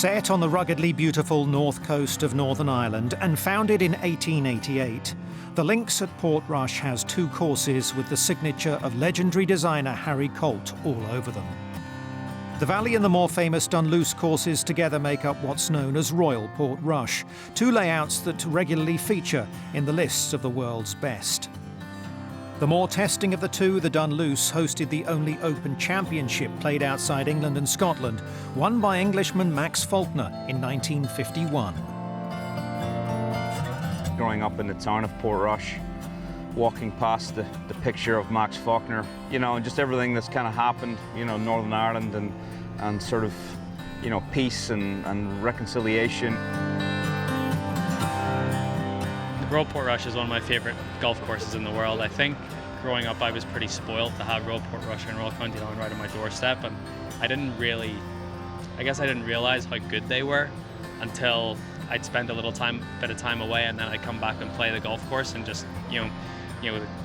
Set on the ruggedly beautiful north coast of Northern Ireland and founded in 1888, the links at Portrush has 2 courses with the signature of legendary designer Harry Colt all over them. The Valley and the more famous Dunluce courses together make up what's known as Royal Portrush, 2 layouts that regularly feature in the lists of the world's best. The more testing of the 2, the Dunluce hosted the only Open Championship played outside England and Scotland, won by Englishman Max Faulkner in 1951. Growing up in the town of Portrush, walking past the picture of Max Faulkner, and just everything that's kind of happened, Northern Ireland and sort of, peace and reconciliation. Royal Portrush is one of my favourite golf courses in the world. I think growing up I was pretty spoiled to have Royal Portrush and Royal County Line right on my doorstep, and I didn't realise how good they were until I'd spend a bit of time away, and then I'd come back and play the golf course and just, the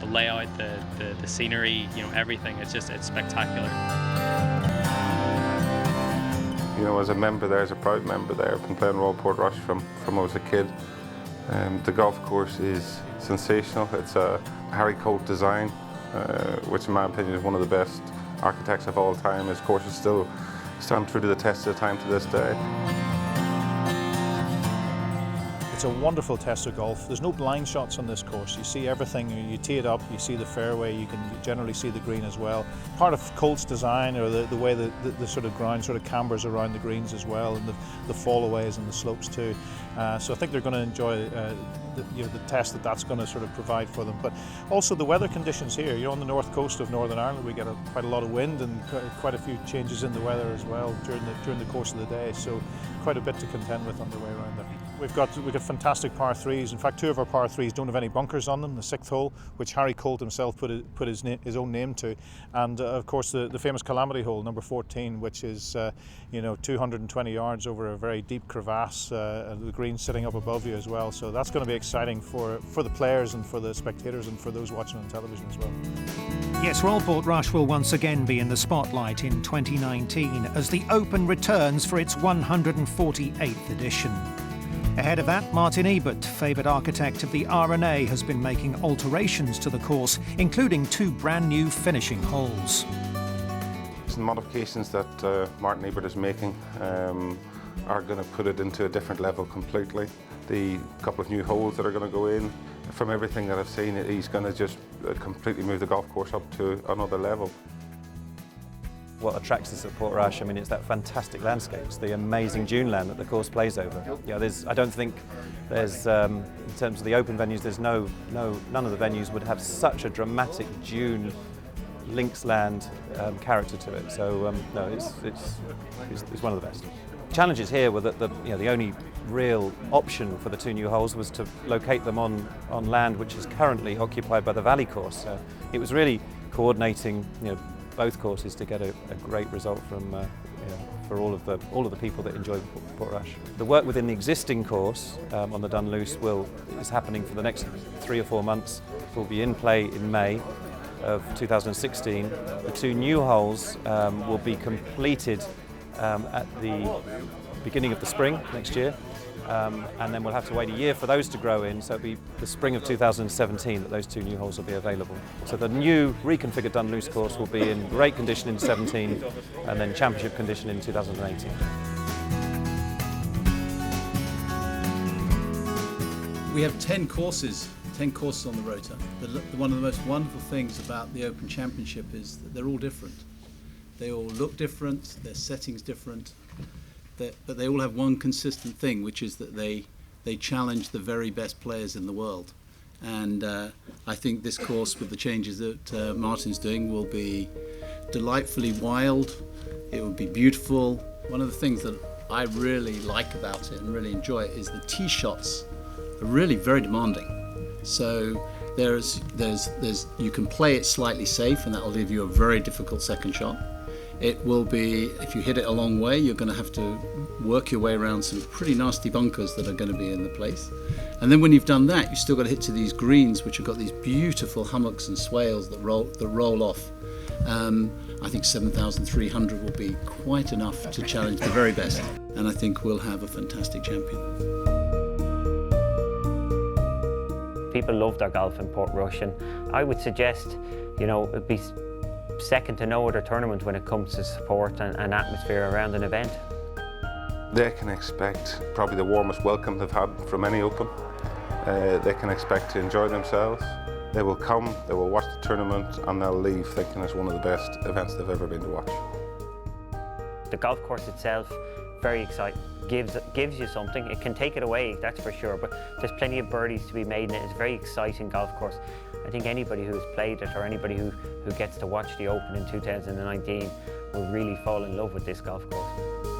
layout, the scenery, everything. It's spectacular. As a member there, as a proud member there, I've been playing Royal Portrush from I was a kid. The golf course is sensational. It's a Harry Colt design, which in my opinion is one of the best architects of all time. His courses still stand true to the test of time to this day. It's a wonderful test of golf. There's no blind shots on this course. You see everything. You tee it up, you see the fairway, you can generally see the green as well. Part of Colt's design, or the way the sort of ground sort of cambers around the greens as well, and the fallaways and the slopes too. So I think they're going to enjoy the test that's going to sort of provide for them. But also the weather conditions here. On the north coast of Northern Ireland, we get quite a lot of wind and quite a few changes in the weather as well during the course of the day. So quite a bit to contend with on the way around there. We've got fantastic par 3s. In fact, 2 of our par 3s don't have any bunkers on them. The 6th hole, which Harry Colt himself put his own name to, and of course the famous Calamity hole, number 14, which is 220 yards over a very deep crevasse, and the green sitting up above you as well. So that's going to be exciting for the players and for the spectators and for those watching on television as well. Yes, Royal Portrush will once again be in the spotlight in 2019 as the Open returns for its 148th edition. Ahead of that, Martin Ebert, favoured architect of the R&A, has been making alterations to the course, including 2 brand new finishing holes. Some modifications that Martin Ebert is making are going to put it into a different level completely. The couple of new holes that are going to go in, from everything that I've seen, he's going to just completely move the golf course up to another level. What attracts us at Portrush, it's that fantastic landscape. It's the amazing dune land that the course plays over. I don't think there's, in terms of the open venues, none of the venues would have such a dramatic dune links land character to it. So no, it's one of the best. Challenges here were that the only real option for the 2 new holes was to locate them on land which is currently occupied by the Valley course. So it was really coordinating both courses to get a great result from for all of the people that enjoy Portrush. The work within the existing course on the Dunluce is happening for the next 3 or 4 months. Will be in play in May of 2016. The 2 new holes will be completed at the beginning of the spring next year. And then we'll have to wait a year for those to grow in, so it'll be the spring of 2017 that those 2 new holes will be available. So the new reconfigured Dunluce course will be in great condition in 2017 and then championship condition in 2018. We have 10 courses on the rota. One of the most wonderful things about the Open Championship is that they're all different. They all look different, their setting's different. But they all have one consistent thing, which is that they challenge the very best players in the world. And I think this course, with the changes that Martin's doing, will be delightfully wild. It will be beautiful. One of the things that I really like about it and really enjoy it is the tee shots are really very demanding. So you can play it slightly safe, and that will give you a very difficult second shot. It will be, if you hit it a long way, you're going to have to work your way around some pretty nasty bunkers that are going to be in the place. And then when you've done that, you've still got to hit to these greens, which have got these beautiful hummocks and swales that roll off. I think 7,300 will be quite enough to challenge the very best. and I think we'll have a fantastic champion. People love their golf in Portrush, and I would suggest, you know, it'd be second to no other tournament when it comes to support and atmosphere around an event. They can expect probably the warmest welcome they've had from any Open. They can expect to enjoy themselves. They will come, they will watch the tournament, and they'll leave thinking it's one of the best events they've ever been to watch. The golf course itself, very exciting, gives you something. It can take it away, that's for sure, but there's plenty of birdies to be made, and it's a very exciting golf course. I think anybody who's played it, or anybody who gets to watch the Open in 2019 will really fall in love with this golf course.